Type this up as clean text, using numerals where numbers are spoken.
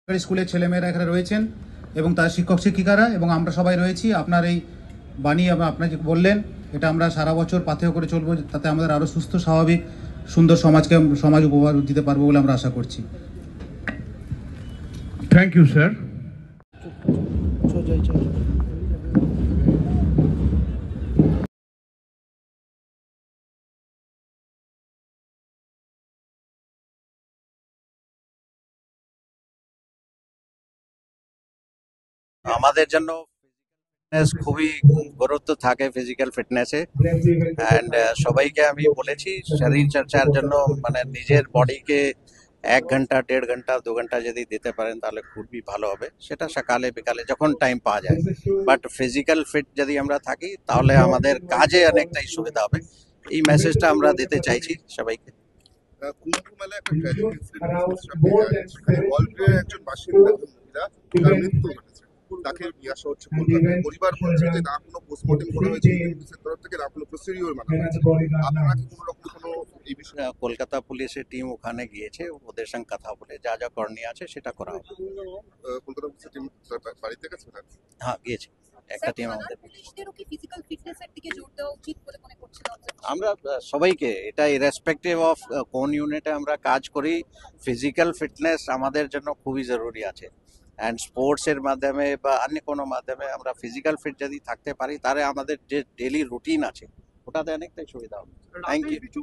স্কুলের ছেলেমেয়েরা এখানে রয়েছেন এবং তার শিক্ষক শিক্ষিকারা এবং আমরা সবাই রয়েছি। আপনার এই বাণী আপনার যে বললেন, এটা আমরা সারা বছর পাথেয় করে চলবো, তাতে আমাদের আরও সুস্থ স্বাভাবিক সুন্দর সমাজ উপহার দিতে পারবো বলে আমরা আশা করছি। Thank you sir. আমাদের জন্য খুবই গুরুত্ব থাকে ফিজিক্যাল ফিটনেসে, অ্যান্ড সবাইকে আমি বলেছি শরীর চর্চার জন্য মানে নিজের বডিকে 1 ঘন্টা 1.5 ঘন্টা 2 ঘন্টা যদি দিতে পারেন তাহলে খুবই ভালো হবে। সেটা সকালে বিকালে যখন টাইম পাওয়া যায়, বাট ফিজিক্যাল ফিট যদি আমরা থাকি তাহলে আমাদের কাজে অনেকটাই সুবিধা হবে। এই মেসেজটা আমরা দিতে চাইছি সবাইকে। কুম্ভ মেলা একটা ট্র্যাজিক ইনসিডেন্ট, সেখানে ওয়ার্ল্ডের একজন বাসিন্দা মহিলা তার মৃত্যু ঘটেছে, তাকে নিয়ে আসা হচ্ছে কলকাতায়। পরিবার বলছে যে না কোনো পোস্টমর্টেম করা হয়েছে পুলিশের তরফ থেকে, না কোনো প্রসিডিওর মানা হয়েছে। আপনারা কি কোনো রকম কোনো এই বিষয়ে? কলকাতা পুলিশের টিম ওখানে গিয়েছে, ওদের সঙ্গে কথা বলে যা যা করণীয় আছে সেটা করা হবে। কলকাতা পুলিশের টিম বাড়িতে গেছে? হ্যাঁ, গিয়েছে একটা টিম আমাদের। আমরা সবাইকে এটা ইরেসপেক্টিভ অফ কোন ইউনিটে আমরা কাজ করি, ফিজিক্যাল ফিটনেস আমাদের জন্য খুবই জরুরি আছে। অ্যান্ড স্পোর্টসের মাধ্যমে বা অন্য কোনো মাধ্যমে আমরা ফিজিক্যাল ফিট যদি থাকতে পারি তাহলে আমাদের যে ডেলি রুটিন আছে ওটাতে অনেকটাই সুবিধা হবে। Thank you.